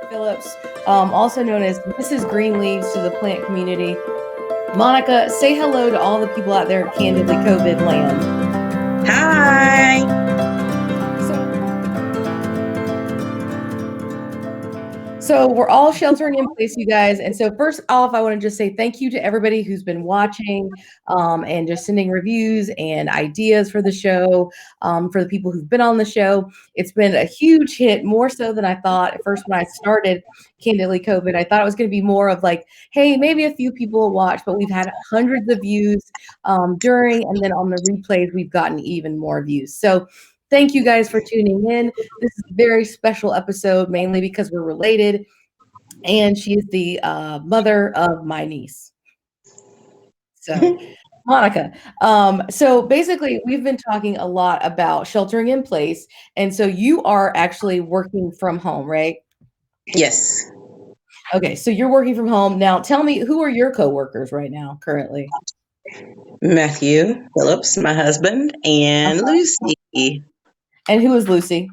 Phillips, also known as Mrs. Greenleaves to the plant community. Monica, say hello to all the people out there in Candidly COVID land. Hi. So we're all sheltering in place, you guys. And so first off, I want to just say thank you to everybody who's been watching and just sending reviews and ideas for the show, for the people who've been on the show. It's been a huge hit, more so than I thought at first when I started Candidly COVID. I thought it was going to be more of like, hey, maybe a few people will watch, but we've had hundreds of views during, and then on the replays, we've gotten even more views. So thank you guys for tuning in. This is a very special episode, mainly because we're related, and she is the mother of my niece. So, Monica. So basically, we've been talking a lot about sheltering in place, and so you are actually working from home, right? Yes. Okay, so you're working from home now. Tell me, who are your coworkers right now, currently? Matthew Phillips, my husband, and Lucy. And who is Lucy?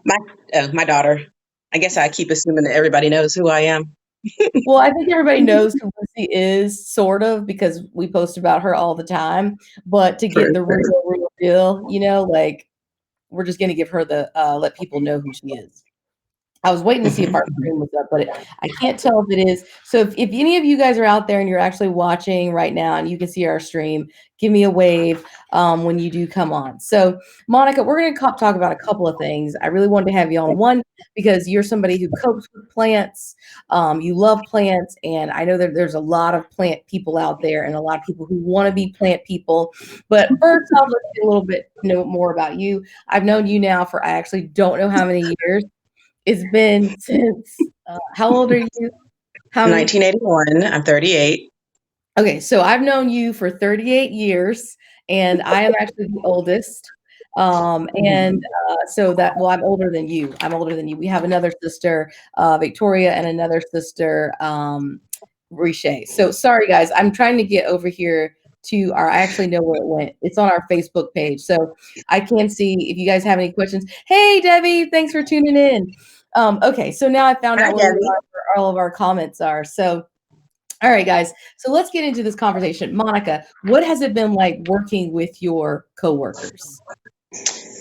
My daughter. I guess I keep assuming that everybody knows who I am. Well, I think everybody knows who Lucy is, sort of, because we post about her all the time. But to get the real deal, like we're just going to give her the let people know who she is. I was waiting to see if our screen was up, but I can't tell if it is. So if any of you guys are out there and you're actually watching right now and you can see our stream, give me a wave when you do come on. So Monica, we're going to talk about a couple of things. I really wanted to have you on, one, because you're somebody who copes with plants. You love plants. And I know that there's a lot of plant people out there and a lot of people who want to be plant people. But first off, let's get a little bit more about you. I've known you now for, I actually don't know how many years. It's been since, how old are you? 1981. I'm 38. Okay, so I've known you for 38 years, and I am actually the oldest. So I'm older than you. I'm older than you. We have another sister, Victoria, and another sister, Riche. So sorry, guys. I'm trying to get over here to I actually know where it went. It's on our Facebook page. So I can see if you guys have any questions. Hey, Debbie, thanks for tuning in. Okay, so now I found out where all of our comments are. So, all right, guys. So let's get into this conversation. Monica, what has it been like working with your coworkers?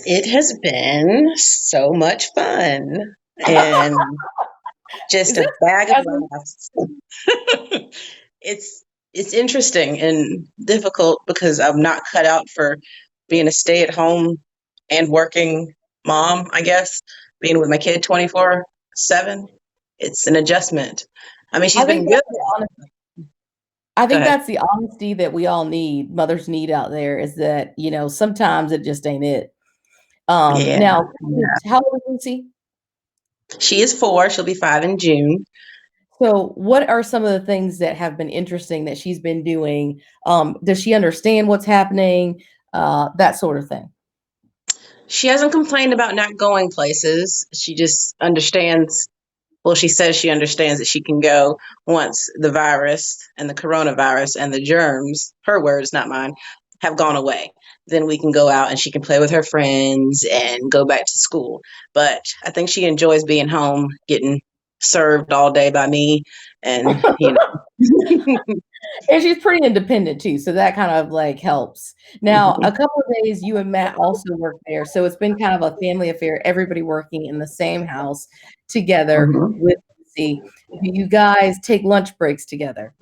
It has been so much fun and just a bag of laughs. It's interesting and difficult because I'm not cut out for being a stay-at-home and working mom, I guess. Being with my kid 24/7, it's an adjustment. I mean, she's been good. I think that's the honesty that we all need, mothers need out there, is that, sometimes it just ain't it. Now, how old is Lucy? She is 4. She'll be 5 in June. So what are some of the things that have been interesting that she's been doing? Does she understand what's happening? That sort of thing. She hasn't complained about not going places. She just understands. Well, she says she understands that she can go once the virus and the coronavirus and the germs, her words, not mine, have gone away. Then we can go out and she can play with her friends and go back to school. But I think she enjoys being home, getting served all day by me. And, And she's pretty independent too, so that kind of like helps. Now, a couple of days you and Matt also work there, so it's been kind of a family affair, everybody working in the same house together with Lucy. Do you guys take lunch breaks together?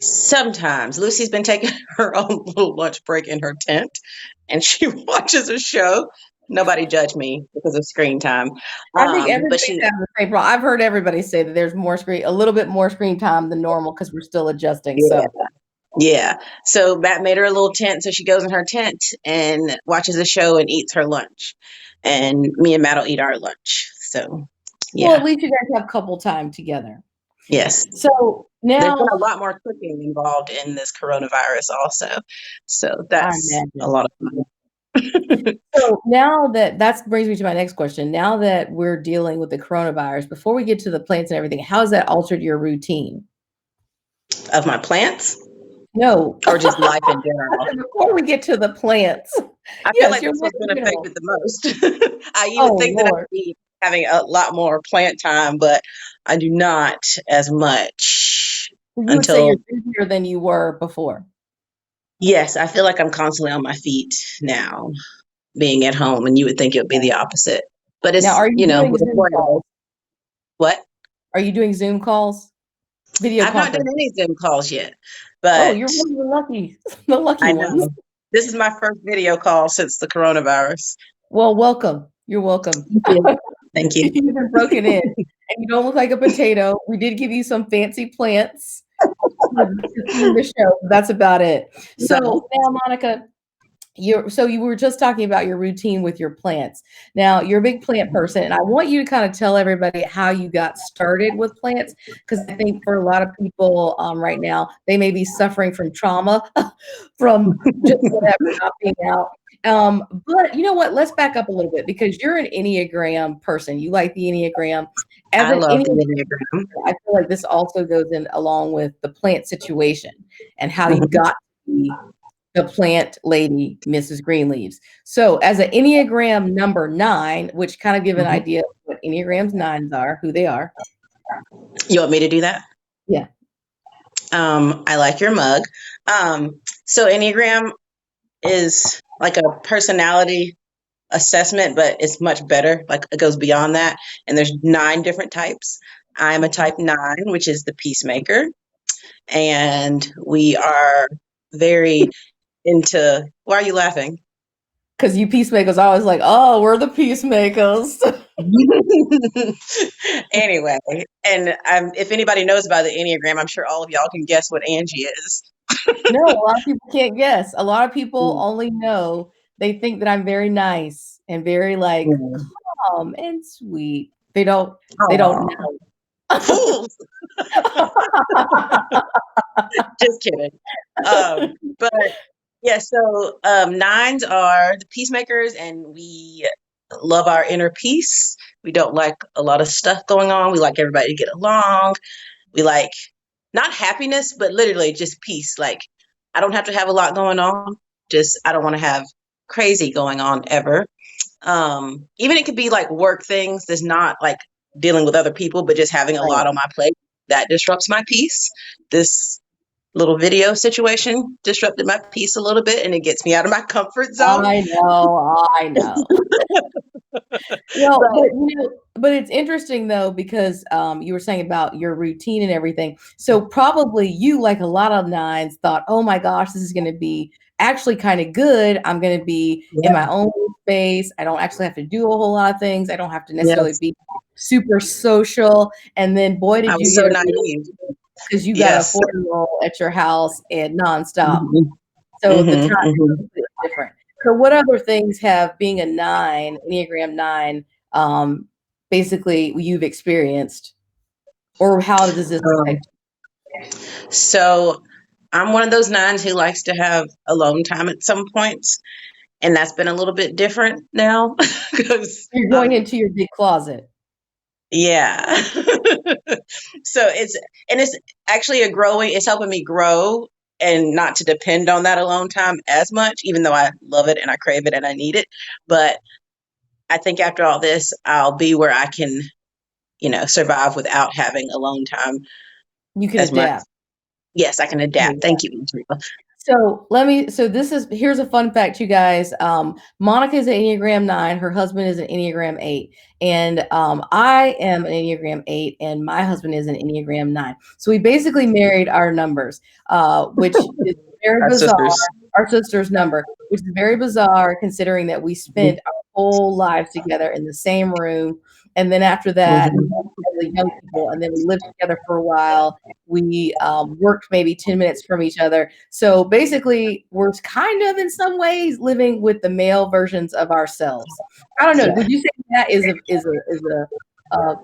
Sometimes. Lucy's been taking her own little lunch break in her tent, and she watches a show. Nobody judge me because of screen time. I think everybody's having the same problem. I've heard everybody say that there's a little bit more screen time than normal because we're still adjusting. Yeah. So Matt made her a little tent, so she goes in her tent and watches a show and eats her lunch. And me and Matt will eat our lunch. So, yeah. Well, at least you guys have couple time together. Yes. So now there's been a lot more cooking involved in this coronavirus also. So that's a lot of fun. So now that brings me to my next question. Now that we're dealing with the coronavirus, before we get to the plants and everything, how has that altered your routine? Of my plants? No. Or just life in general? Before we get to the plants. I feel like this one's been affected the most. You would think that I would be having a lot more plant time, but I do not as much You would say you're until, busier than you were before. yes, I feel like I'm constantly on my feet now, being at home, and you would think it would be the opposite. But Now, it's, are you doing Zoom before and calls? what? Are you doing Zoom calls? Video I've not done conference? any Zoom calls yet, Oh, but you're one of the lucky, the lucky I ones. know this is my first video call since the coronavirus. Well, welcome. You're welcome. Thank you. Thank you. You've been broken in, and you don't look like a potato. We did give you some fancy plants to theme the show. That's about it. So No. now, Monica, you were just talking about your routine with your plants. Now, you're a big plant person, and I want you to kind of tell everybody how you got started with plants, because I think for a lot of people right now, they may be suffering from trauma from just whatever, not being out. But you know what? Let's back up a little bit because you're an Enneagram person. You like the Enneagram. As I an love the Enneagram, Enneagram. I feel like this also goes in along with the plant situation and how you Mhm. got to be the plant lady, Mrs. Greenleaves. So, as an Enneagram number 9, which kind of give an Mhm. idea of what Enneagrams 9s are, who they are. You want me to do that? Yeah. I like your mug. So Enneagram is like a personality assessment, but it's much better. Like it goes beyond that. And there's 9 different types. I'm a type 9, which is the peacemaker. And we are very into, why are you laughing? Because you peacemakers, I was like, oh, we're the peacemakers. Anyway, and if anybody knows about the Enneagram, I'm sure all of y'all can guess what Angie is. No, a lot of people can't guess. A lot of people only know they think that I'm very nice and very like Mm. calm and sweet. They don't Aw, know. fools. Just kidding. But yeah, so 9s are the peacemakers, and we love our inner peace. We don't like a lot of stuff going on. We like everybody to get along. We like not happiness, but literally just peace. Like I don't have to have a lot going on. Just I don't want to have crazy going on ever. Even it could be like work things that's not like dealing with other people, but just having a Right. lot on my plate that disrupts my peace. This little video situation disrupted my peace a little bit, and it gets me out of my comfort zone. I know, I know. Well, but But but it's interesting though because you were saying about your routine and everything. So probably you, like a lot of 9s, thought, "Oh my gosh, this is going to be actually kind of good. I'm going to be in yeah, my own space. I don't actually have to do a whole lot of things. I don't have to necessarily yes, be super social." And then, boy, I did you was get so a naive. because you got a Yes. 40-year-old at your house and nonstop. Hmm. So the Hmm. time is Hmm. completely different. So what other things have being a 9, Enneagram 9, basically you've experienced, or how does this Um, affect so I'm one of those 9s who likes to have alone time at some points, and that's been a little bit different now because you? You're going into your big closet. yeah. So it's actually it's helping me grow and not to depend on that alone time as much, even though I love it and I crave it and I need it. But I think after all this, I'll be where I can, survive without having alone time You can as much. adapt. Yes, I can adapt. Thank you, Monica. Here's a fun fact, you guys. Monica is an Enneagram 9, her husband is an Enneagram 8, and I am an Enneagram 8, and my husband is an Enneagram 9. So we basically married our numbers, which is very Our bizarre, sisters. our sister's number, which is very bizarre considering that we spent our whole lives together in the same room. And then after that, we Hmm. met as young people, and then we lived together for a while. We worked maybe 10 minutes from each other. So basically, we're kind of in some ways living with the male versions of ourselves. I don't know. Yeah. Would you say that is a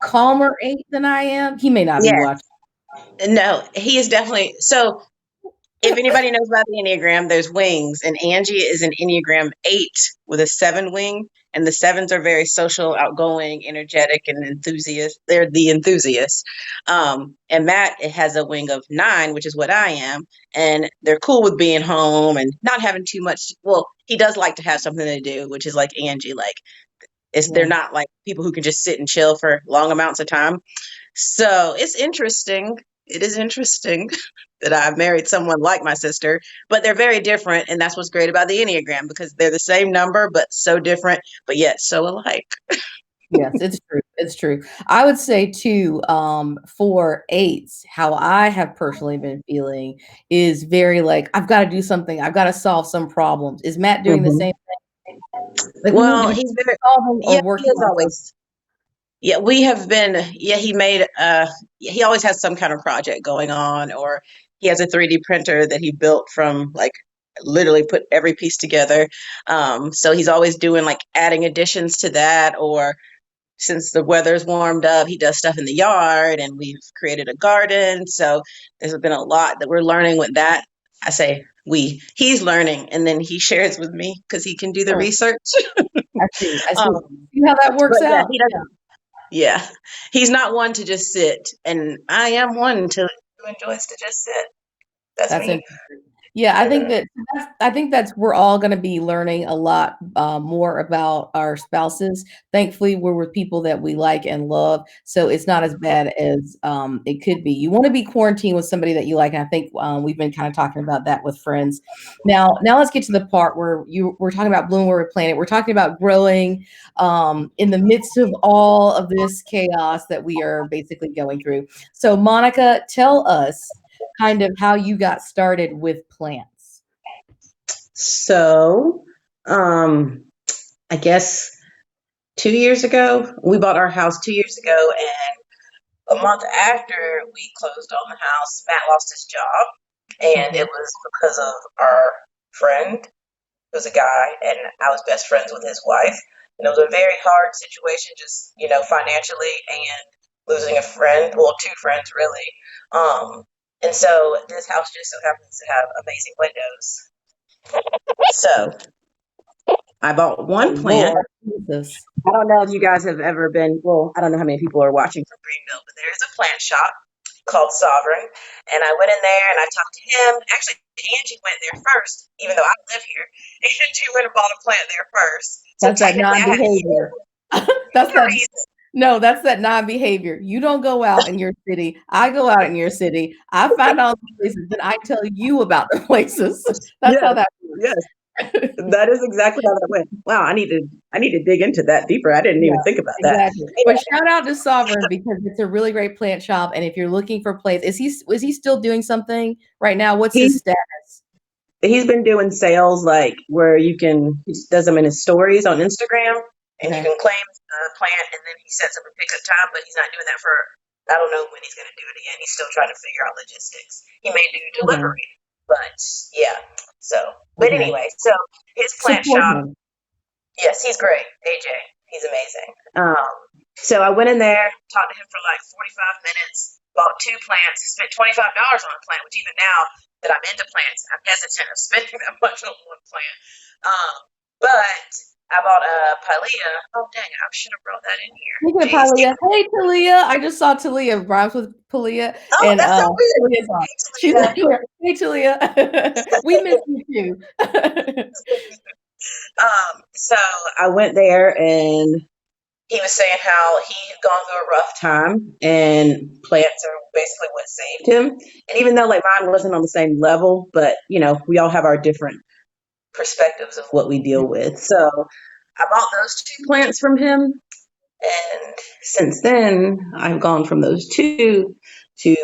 calmer 8 than I am? He may not be Yeah. watching. No, he is definitely so. If anybody knows about the Enneagram, there's wings, and Angie is an Enneagram 8 with a 7 wing. And the 7s are very social, outgoing, energetic, and enthusiast. They're the enthusiasts. And Matt it has a wing of 9, which is what I am. And they're cool with being home and not having too much. Well, he does like to have something to do, which is like Angie. Like They're Yeah. not like people who can just sit and chill for long amounts of time. So it's interesting. It is interesting that I've married someone like my sister, but they're very different. And that's what's great about the Enneagram, because they're the same number, but so different, but yet so alike. Yes, it's true, it's true. I would say too, for 8s, how I have personally been feeling is very like, "I've gotta do something, I've gotta solve some problems." Is Matt doing the Hmm. same like, we need to Well, be he's very, solving or yeah, he working is on something. always, yeah, we have been, yeah, he always has some kind of project going on, or he has a 3D printer that he built from like literally put every piece together. So he's always doing like adding additions to that, or since the weather's warmed up, he does stuff in the yard and we've created a garden. So there's been a lot that we're learning with that. I say he's learning and then he shares with me because he can do the Sure. research. I see. Um, See how that but works yeah, out? he Yeah, doesn't. Yeah, he's not one to just sit, and I am one to who enjoys to just sit. That's that's me. interesting. Yeah, I think that's we're all gonna be learning a lot, more about our spouses. Thankfully, we're with people that we like and love, so it's not as bad as, it could be. You wanna be quarantined with somebody that you like, and I think, we've been kinda talking about that with friends. Now let's get to the part where we're talking about bloom where we plant it. We're talking about growing, in the midst of all of this chaos that we are basically going through. So, Monica, tell us kind of how you got started with plants. So, um, I guess 2 years ago, we bought our house 2 years ago, and a month after we closed on the house, Matt lost his job, and it Mhm. was because of our friend, who was a guy, and I was best friends with his wife. And it was a very hard situation, just financially and losing a friend, well, two friends really. And so this house just so happens to have amazing windows. So I bought Oh, one plant. Lord Jesus. I don't know if you guys have ever been, well, I don't know how many people are watching from Greenville, but there's a plant shop called Sovereign. And I went in there and I talked to him. Actually, Angie went there first, even though I live here. Angie went and bought a plant there first. So That's that technically, I had non-behavior. That's the that reason. no, that's that non-behavior. You don't go out in your city. I go out in your city. I find all the places, then I tell you about the places. That's how Yes, that yes, works. that is exactly how that went. Wow, I need to dig into that deeper. I didn't Yeah, even think about that. exactly. But shout out to Sovereign because it's a really great plant shop, and if you're looking for plants, is he still doing something right now? What's his He status? he's been doing sales like where he does them in his stories on Instagram, and you Okay. can claim the plant, and then he sets up a pickup time. But he's not doing that for, I don't know when he's going to do it again. He's still trying to figure out logistics. He may do Okay. delivery, but yeah. So, but Okay. anyway, so his plant Support shop. him. Yes, he's great. AJ, he's amazing. So I went in there, talked to him for like 45 minutes, bought two plants, spent $25 on a plant, which even now that I'm into plants, I'm hesitant of spending that much on one plant. Um, but I bought a pilea. Oh, dang it, I should have brought that in here. Speaking of Jeez. Palia, hey Talia, I just saw Talia rhymes with Palia, Oh, and that's so weird. Talia's on. Hey, She's Talia. here. Hey Talia, we miss you too. So I went there and he was saying how he had gone through a rough time and plants are basically what saved him. And even though like mine wasn't on the same level, but we all have our different perspectives of what we deal with. So I bought those two plants from him. And since then, I've gone from those two to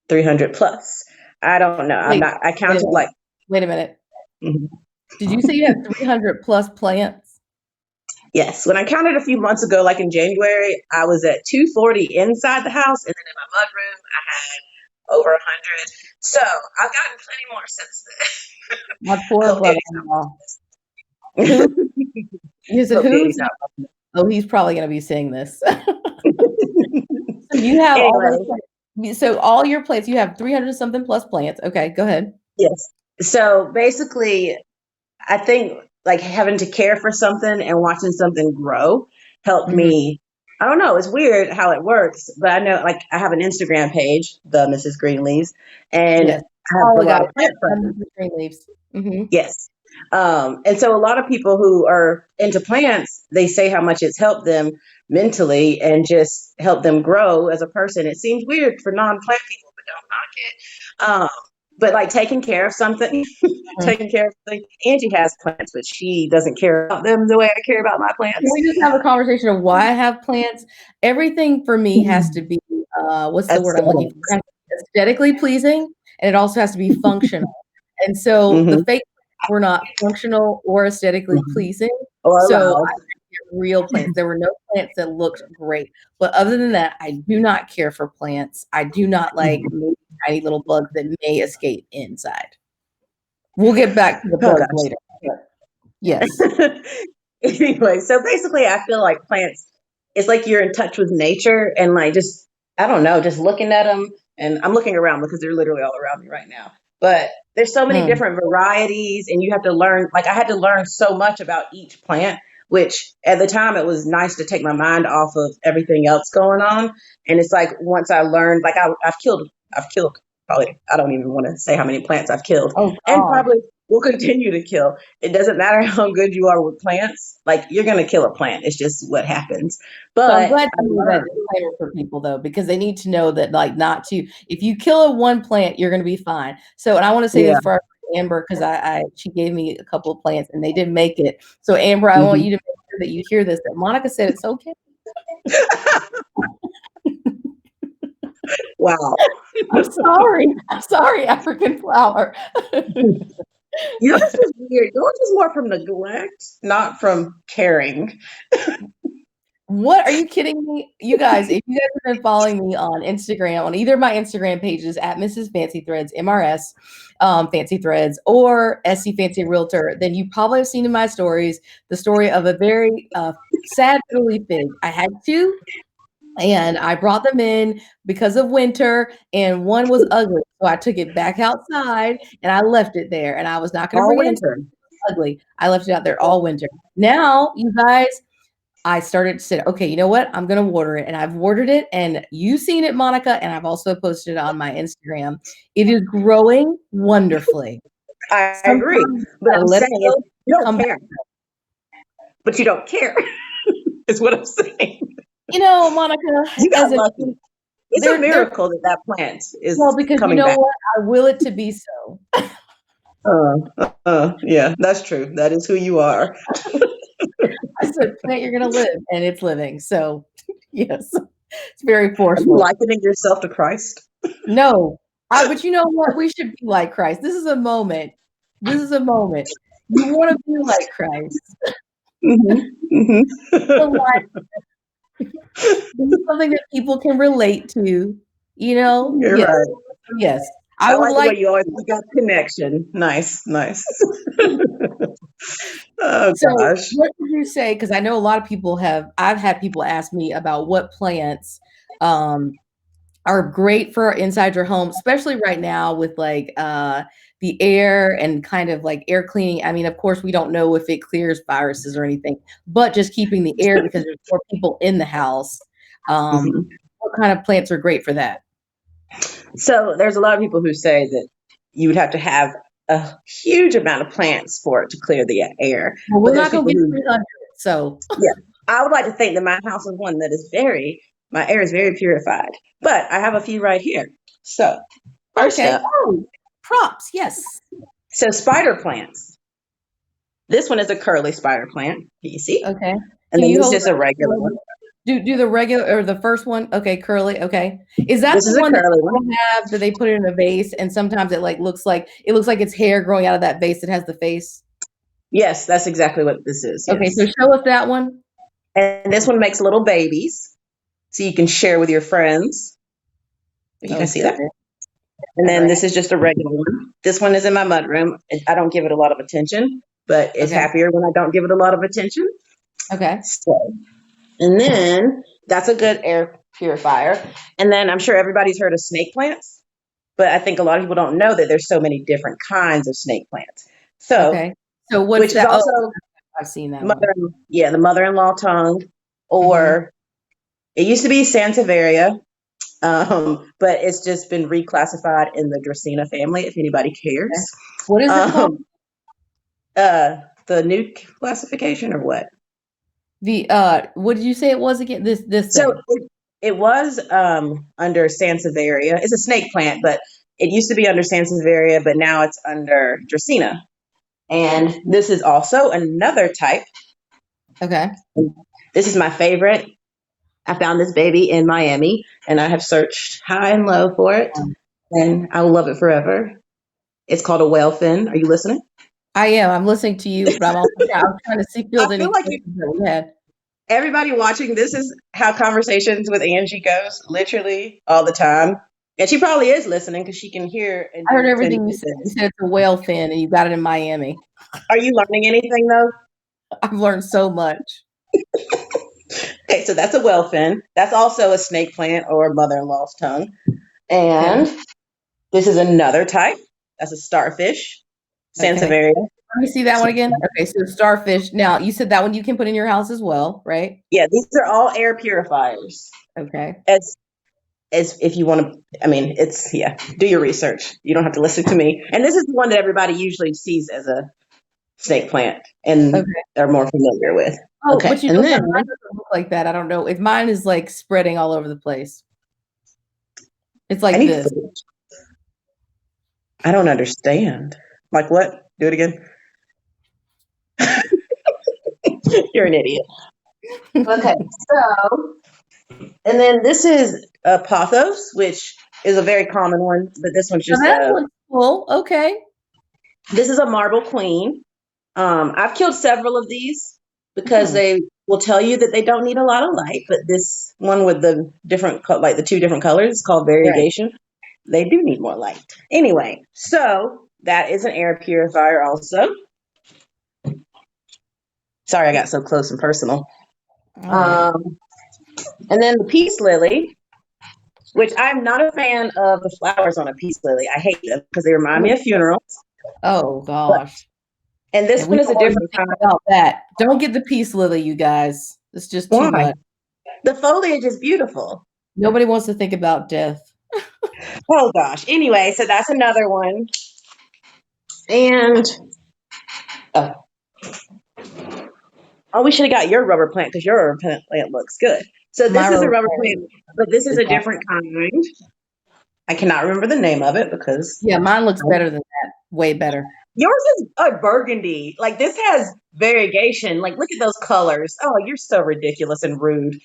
300 plus. I don't know. I'm Wait, not, I wait a counted minute. like, Wait a minute. mhm. Did you say you have 300 plus plants? Yes. When I counted a few months ago, like in January, I was at 240 inside the house. And then in my mudroom, I had over 100. So I've gotten plenty more since then. My I poor hope Danny's brother-in-law. not Who? watching You this. said Hope who? Danny's not watching Oh, he's probably gonna be seeing this. this. So you have all those Anyway, plants. So all your plants, you have 300 something plus plants. Okay, go ahead. yes. So basically, I think like having to care for something and watching something grow helped Mhm. me. I don't know. It's weird how it works, but I know like I have an Instagram page, the Mrs. Greenleaves, and I Yes. have a Follow, lot guys. of Yep, plant friends. I'm the green leaves. Mhm. Yes. And so a lot of people who are into plants, they say how much it's helped them mentally and just helped them grow as a person. It seems weird for non-plant people, but don't knock it. But like taking care of something, Mhm. taking care of something. Angie has plants, but she doesn't care about them the way I care about my Can plants. we just have a conversation of why I have plants? Everything for me has to be, what's the word I'm looking for? It has to be aesthetically pleasing, and it also has to be functional. And so the Mm-hmm. fake plants were not functional or aesthetically Mm-hmm. pleasing. Or So loud. I had to get real plants. There were no plants that looked great. But other than that, I do not care for plants. I do not like maybe tiny little bugs that may escape inside. We'll get back to the Oh bugs later. But yes. gosh. Anyway, so basically, I feel like plants, it's like you're in touch with nature and like just, I don't know, just looking at them. And I'm looking around because they're literally all around me right now. But there's so many Hmm. different varieties, and you have to learn. Like, I had to learn so much about each plant, which at the time it was nice to take my mind off of everything else going on. And it's like once I learned, like, I've killed probably, I don't even want to say how many plants I've killed, Oh and gosh. probably will continue to kill. It doesn't matter how good you are with plants. Like, you're going to kill a plant. It's just what happens. So I'm But glad I you made that learned. disclaimer for people though, because they need to know that like not to if you kill a one plant, you're gonna be fine. So and I want to say Yeah. this for our Amber because I she gave me a couple of plants and they didn't make it. So Amber, I want Hmm. you to make sure that you hear this, that Monica said it's okay. Wow. I'm sorry. I'm sorry, African flower. Yours is weird. Yours is more from neglect, not from caring. What are you kidding me? You guys, if you guys have been following me on Instagram, on either of my Instagram pages at Mrs. Fancy Threads, MRS, Fancy Threads, or SC Fancy Realtor, then you probably have seen in my stories the story of a very sad fiddly fig. I had two, and I brought them in because of winter, and one was ugly. So I took it back outside and I left it there, and I was not going to All bring it in winter. ugly. I left it out there all winter. Now, you guys, I started to say, okay, you know what? I'm gonna water it. And I've watered it, and you've seen it, Monica, and I've also posted it on my Instagram. It is growing wonderfully. I agree. Sometimes But I I'm let it saying is go, you don't come back. care. But you don't care, is what I'm saying. You know, Monica, You got as a lucky. It's a they're miracle that that plant well, is because you coming know back. what? I will it to be so. Yeah, that's true. That is who you are. I said, plant, you're gonna live, and it's living. So yes, it's very Are you forceful. likening yourself to Christ? No, but you know what? We should be like Christ. This is a moment. This is a moment. You want to be like Christ. Hmm. The Hmm. life is something that people can relate to, you know? You're Yes, right. yes. I I would like the way like you always make that connection. Nice, nice. Oh so gosh. what would you say? Because I know a lot of people I've had people ask me about what plants, um, are great for inside your home, especially right now with like the air and kind of like air cleaning. I mean, of course, we don't know if it clears viruses or anything, but just keeping the air because there's more people in the house. Mhm. What kind of plants are great for that? So there's a lot of people who say that you would have to have a huge amount of plants for it to clear the air. Well, But we're there's not gonna people get who, 300, so yeah, I would like to think that my house is one that is my air is very purified. But I have a few right here. So first okay. up, Oh, props, yes. so spider plants. This one is a curly spider plant. Do you see? Okay. And Can then you this is hold just a up regular one. do the regular or the first one? Okay, curly. Okay. Is that This the is a one that curly one. people have that they put it in a vase and sometimes it like looks like it's hair growing out of that vase that has the face? Yes, that's exactly what this is. Okay, so Yes. show us that one. And this one makes little babies, so you can share with your friends. You can see Okay. that. And All then right. this is just a regular one. This one is in my mudroom. I don't give it a lot of attention, but it's Okay. happier when I don't give it a lot of attention. Okay. So, and then that's a good air purifier. And then I'm sure everybody's heard of snake plants, but I think a lot of people don't know that there's so many different kinds of snake plants. So, Okay. So what's which is that? Oh, also I've seen that one. mother, yeah, the mother-in-law tongue, Mm-hmm. or it used to be Sansevieria, but it's just been reclassified in the Dracaena family, if anybody Okay. cares. What is it called? Um, The new classification or what? The what did you say it was again? This So thing. it was under Sansevieria. It's a snake plant, but it used to be under Sansevieria, but now it's under Dracaena. And this is also another type. Okay. This is my favorite. I found this baby in Miami, and I have searched high and low for it, and I will love it forever. It's called a whale fin. Are you listening? I am. I'm listening to you, but I'm trying to see I field any feel like questions that we had. everybody watching this is how conversations with Angie goes, literally all the time. And she probably is listening because she can hear and I do heard the 10 everything you said. You things. said it's a whale fin and you got it in Miami. Are you learning anything though? I've learned so much. Okay, so that's a whale fin. That's also a snake plant or mother-in-law's tongue. Okay. And this is another type. That's a starfish, Okay. Sansevieria. Let me see that one again. Okay, so starfish. Now you said that one you can put in your house as well, right? Yeah, these are all air purifiers. Okay. As if you want to, I mean, it's, yeah, do your research. You don't have to listen to me. And this is the one that everybody usually sees as a snake plant and Okay. are more familiar with. Oh, Okay, but you know and what? then Mine doesn't look like that. I don't know if mine is like spreading all over the place. It's I like need this. food. I don't understand. Like what? Do it again. You're an idiot. Okay, so, and then this is pothos, which is a very common one, but this one's Now just that looks cool. Okay. this is a marble queen. I've killed several of these because Hmm. they will tell you that they don't need a lot of light, but this one with the different, like the two different colors, is called Right. variegation. They do need more light. Anyway, so that is an air purifier also. Sorry, I got so close and personal. All right. Um, and then the peace lily, which I'm not a fan of the flowers on a peace lily. I hate them because they remind me of funerals. Oh But gosh. and this And we one is don't a want to different think kind. about that. Don't get the peace lily, you guys. It's just too Why? much. The foliage is beautiful. Nobody wants to think about death. Oh gosh. Anyway, so that's another one. And oh, oh, we should have got your rubber plant because your rubber plant looks good. So My this is a rubber rubber plant plant, but this is is a awesome. different kind. I cannot remember the name of it because Yeah, mine looks better than that. Way better. yours is a burgundy. Like this has variegation. Like look at those colors. Oh, you're so ridiculous and rude.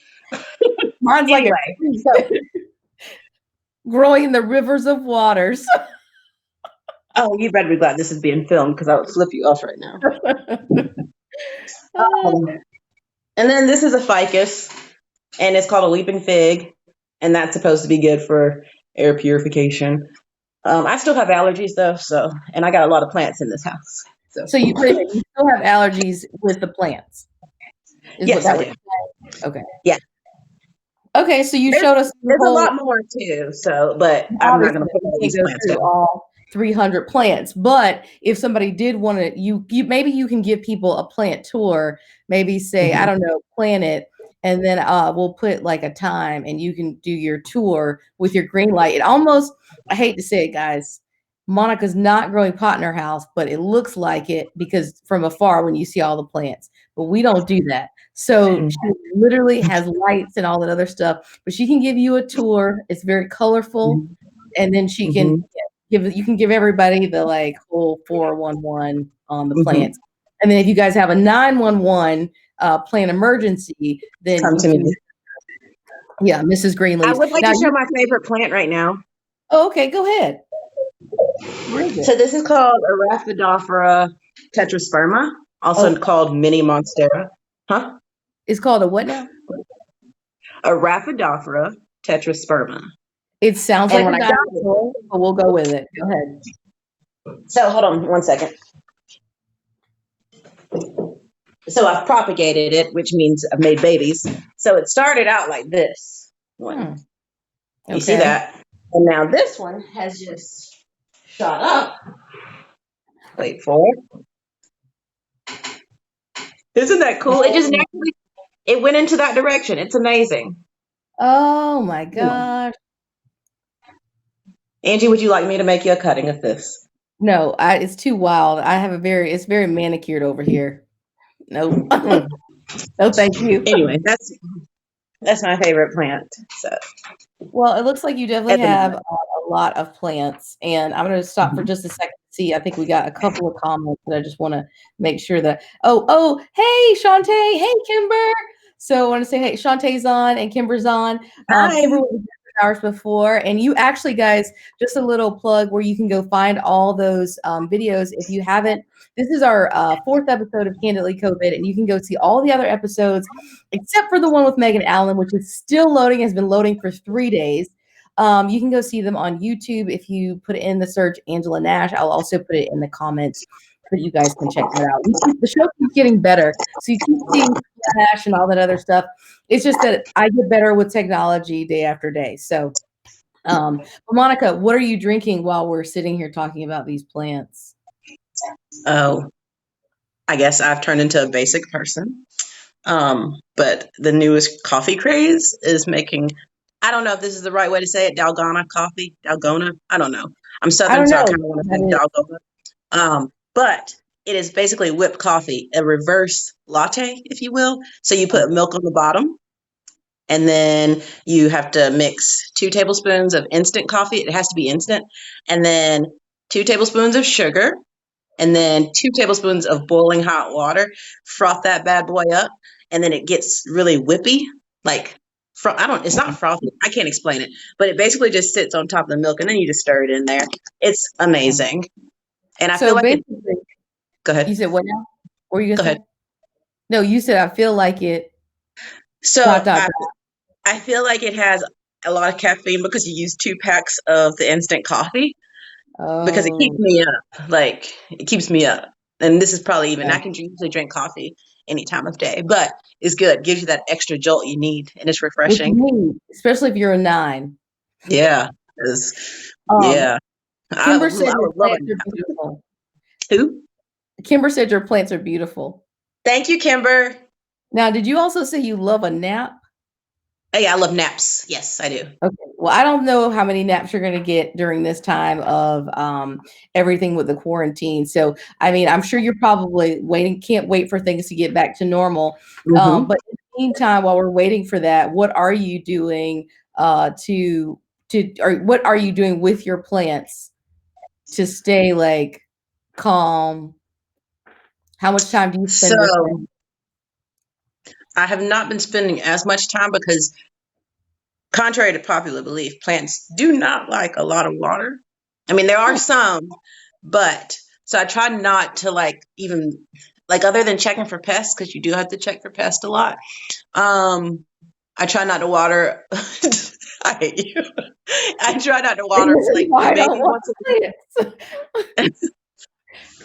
Mine's like a Anyway, creek so growing in the rivers of waters. oh, you better be glad this is being filmed because I would flip you off right now. Um, and then this is a ficus, and it's called a leaping fig, and that's supposed to be good for air purification. I still have allergies though, so and I got a lot of plants in this house. So So you wait a minute, you still have allergies with the plants, is what yes, I that was do. saying? Okay. Yeah, Okay, so you there's showed us the there's a whole lot more too. So, but I'm not obviously going to put we all can't these go plants through down. all 300 plants, but if somebody did want to, you maybe you can give people a plant tour, maybe say, I Mhm, don't know, plant it, and then we'll put like a time and you can do your tour with your green light. It almost, I hate to say it, guys, Monica's not growing pot in her house, but it looks like it because from afar when you see all the plants, but we don't do that. So mhm, she literally has lights and all that other stuff, but she can give you a tour. It's very colorful, mhm, and then she can mhm, give you can give everybody the like whole 411 on the mhm. plants. And then if you guys have a 911 plant emergency, then Come you to me. can, yeah, Mrs. I Greenleaf. would like Now to share you, my favorite plant right now. oh, okay, go ahead. Where is it? So this is called Araphidophora tetrasperma, also Oh, called mini monstera. Huh? it's called a what now? Araphidophora tetrasperma. It sounds And like when a I got it, dinosaur, but we'll go with it. Go ahead. so hold on one second. So I've propagated it, which means I've made babies. So it started out like this one. Hmm. You see Okay. that? And now this one has just shot up. Wait for it. Isn't that cool? It just Oh, naturally it went into that direction. It's amazing. oh my Hmm. gosh. Angie, would you like me to make you a cutting of this? No, it's too wild. It's very manicured over here. Nope. Mm. No, thank you. Anyway, that's my favorite plant. So Well, it looks like you definitely at the have moment. a lot of plants, and I'm gonna stop for Mhm. just a second to see. I think we got a couple of comments that I just wanna make sure that oh, hey, Shantae. Hey, Kimber. So I wanna say, hey, Shantae's on and Kimber's on. Kimber Hi. was ours before, and you actually, guys, just a little plug where you can go find all those videos if you haven't. This is our fourth episode of Candidly COVID, and you can go see all the other episodes except for the one with Megan Allen, which is still loading, has been loading for 3 days. You can go see them on YouTube if you put in the search Angela Nash. I'll also put it in the comments so you guys can check that out. The show keeps getting better, so you keep seeing Nash and all that other stuff. It's just that I get better with technology day after day. So, but Monica, what are you drinking while we're sitting here talking about these plants? Oh, I guess I've turned into a basic person. But the newest coffee craze is making, I don't know if this is the right way to say it, Dalgona coffee. Dalgona? I don't know. I'm I Southern, don't so I know. kind of want to say That is. Dalgona. But it is basically whipped coffee, a reverse latte, if you will. So you put milk on the bottom, and then you have to mix 2 tablespoons of instant coffee. It has to be instant. And then 2 tablespoons of sugar, and then 2 tablespoons of boiling hot water. Froth that bad boy up, and then it gets really whippy. Like, I don't. It's not frothy. I can't explain it, but it basically just sits on top of the milk, and then you just stir it in there. It's amazing, and I feel So like it. basically, Go you ahead. said what now? What were you Go gonna ahead. say? No, you said I feel like it. Dot So dot I feel like it has a lot of caffeine because you use 2 packs of the instant coffee dot. because it keeps Oh, me up. Like, it keeps me up. And this is probably even yeah. I can usually drink coffee any time of day, but it's good. Gives you that extra jolt you need, and it's What you refreshing. need, especially if you're a 9. Yeah, Um, yeah. I Kimber would said I your would love a plants are nap. beautiful. Who? Kimber said your plants are beautiful. Thank you, Kimber. Now, did you also say you love a nap? Hey, I love naps. Yes, I do. Okay. Well, I don't know how many naps you're going to get during this time of everything with the quarantine. So, I mean, I'm sure you're probably waiting, can't wait for things to get back to normal. Hmm. But in the meantime, while we're waiting for that, what are you doing or what are you doing with your plants to stay like calm? How much time do you spend with So them? I have not been spending as much time because, contrary to popular belief, plants do not like a lot of water. I mean, there are Oh, some, but so I try not to like even like other than checking for pests because you do have to check for pests a lot. Um, I try not to water. I hate you. I try not to and water this is like why I don't maybe want once a plants. week.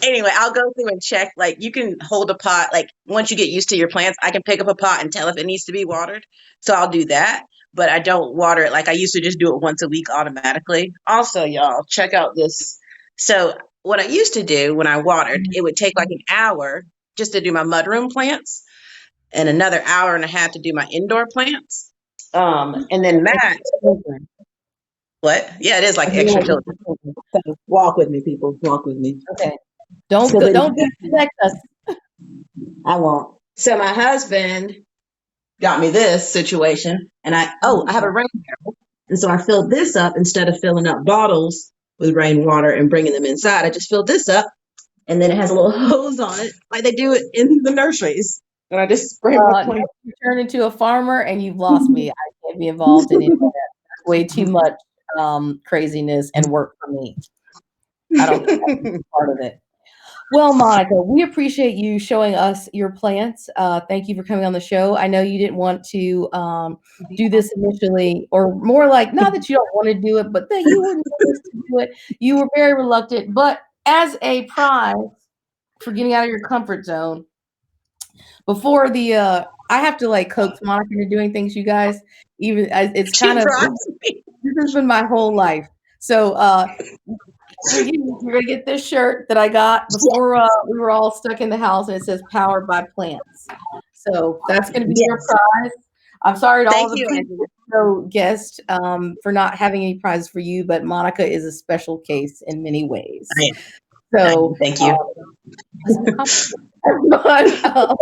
Anyway, I'll go through and check. Like, you can hold a pot. Like, once you get used to your plants, I can pick up a pot and tell if it needs to be watered. So I'll do that. But I don't water it like I used to just do it once a week automatically. Also, y'all, check out this. So what I used to do when I watered, it would take like an hour just to do my mudroom plants and another hour and a half to do my indoor plants. And then Matt, Children. what? Yeah, it is I like feel extra like children. children. So walk with me, people. Walk with me. Okay. So then Don't disconnect us. I won't. So my husband got me this situation, and I have a rain barrel, and so I filled this up instead of filling up bottles with rainwater and bringing them inside. I just filled this up, and then it has a little hose on it, like they do it in the nurseries, and I just spray my No, plant. you turn into a farmer and you've lost me. I can't be involved in any of that. That's way too much craziness and work for me. I don't think I can be part of it. Well, Monica, we appreciate you showing us your plants. Thank you for coming on the show. I know you didn't want to do this initially, or more like, not that you don't want to do it, but that you were nervous to do it. You were very reluctant. But as a prize for getting out of your comfort zone, before the I have to like coax Monica into doing things, you guys. Even it's She kind of brought me. this has been my whole life. So you're gonna get this shirt that I got before we were all stuck in the house, and it says "Powered by Plants." So that's gonna be your Yes. prize. I'm sorry to all Thank the you, people, Angela. guests, for not having any prizes for you, but Monica is a special case in many ways. So, Thank you. that's no compliment. But,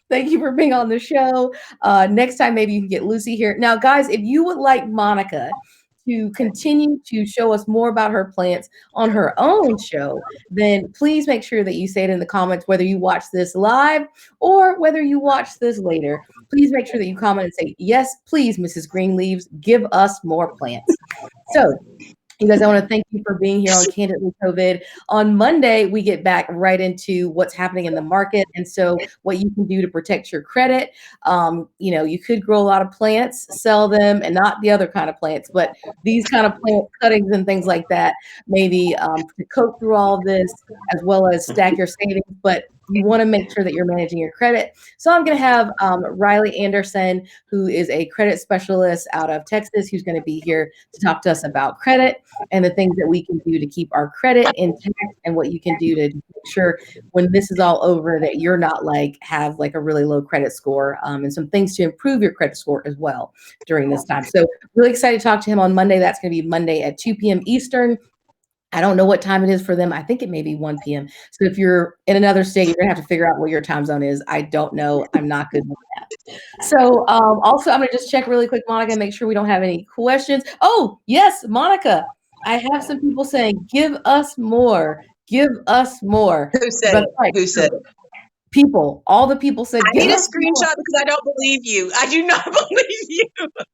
thank you for being on the show. Next time, maybe you can get Lucy here. Now, guys, if you would like Monica to continue to show us more about her plants on her own show, then please make sure that you say it in the comments, whether you watch this live or whether you watch this later. Please make sure that you comment and say, yes, please, Mrs. Greenleaves, give us more plants. So, you guys, I want to thank you for being here on Candidly COVID. On Monday, we get back right into what's happening in the market. And so what you can do to protect your credit. You could grow a lot of plants, sell them, and not the other kind of plants, but these kind of plant cuttings and things like that, maybe to cope through all of this, as well as stack your savings. But you want to make sure that you're managing your credit. So I'm going to have Riley Anderson, who is a credit specialist out of Texas, who's going to be here to talk to us about credit and the things that we can do to keep our credit intact and what you can do to make sure when this is all over that you're not have a really low credit score, and some things to improve your credit score as well during this time. So really excited to talk to him on Monday. That's going to be Monday at 2 p.m. Eastern. I don't know what time it is for them. I think it may be 1 p.m. So if you're in another state, you're gonna have to figure out what your time zone is. I don't know. I'm not good with that. So also, I'm gonna just check really quick, Monica, make sure we don't have any questions. Oh, yes, Monica. I have some people saying, give us more. Give us more. Who said That's it? right. Who said it? People, all the people said, I give need a us more. screenshot because I don't believe you. I do not believe you.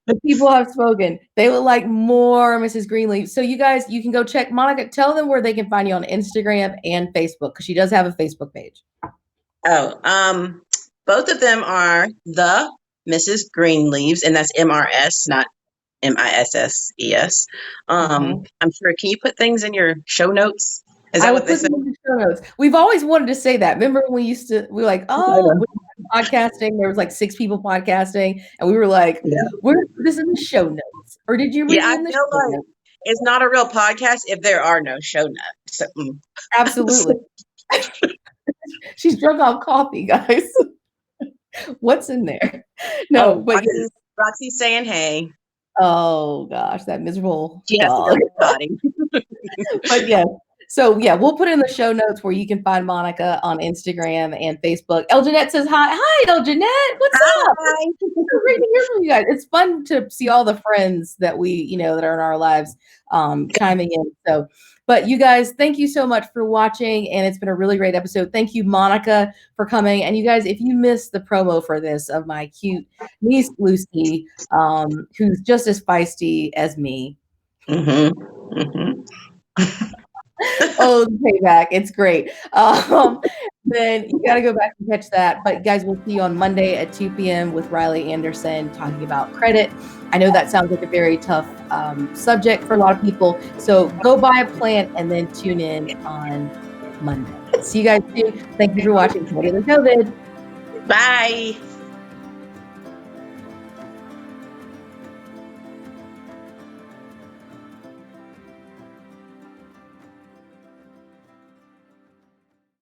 The people have spoken. They would like more Mrs. Greenleaf. So you guys, you can go check Monica. Tell them where they can find you on Instagram and Facebook because she does have a Facebook page. Oh, both of them are the Mrs. Greenleaves, and that's MRS, not MISSES. I'm sure. Can you put things in your show notes? Is I that will what they put say? them in the show notes. We've always wanted to say that. Remember when we were like, I oh, know. podcasting. There was like 6 people podcasting, and we were like, Yeah. we're gonna put this in the show notes. Or did you read Yeah, it I in the feel show like notes? it's not a real podcast if there are no show notes. So, Absolutely. She's drunk off coffee, guys. What's in there? No, oh, but yes. Roxy's saying hey. Oh gosh, that miserable She has to dog. go potty. But yeah. So yeah, we'll put it in the show notes where you can find Monica on Instagram and Facebook. El Jeanette says hi. Hi, El Jeanette. What's up? Hi. So great to hear from you guys. It's fun to see all the friends that that are in our lives chiming in. So, but you guys, thank you so much for watching. And it's been a really great episode. Thank you, Monica, for coming. And you guys, if you missed the promo for this of my cute niece, Lucy, who's just as feisty as me. Mm-hmm. Mm-hmm. Oh, the payback. It's great. Then you got to go back and catch that. But guys, we'll see you on Monday at 2 p.m. with Riley Anderson talking about credit. I know that sounds like a very tough subject for a lot of people. So go buy a plant and then tune in on Monday. See you guys soon. Thank you for watching Candidly COVID. Bye.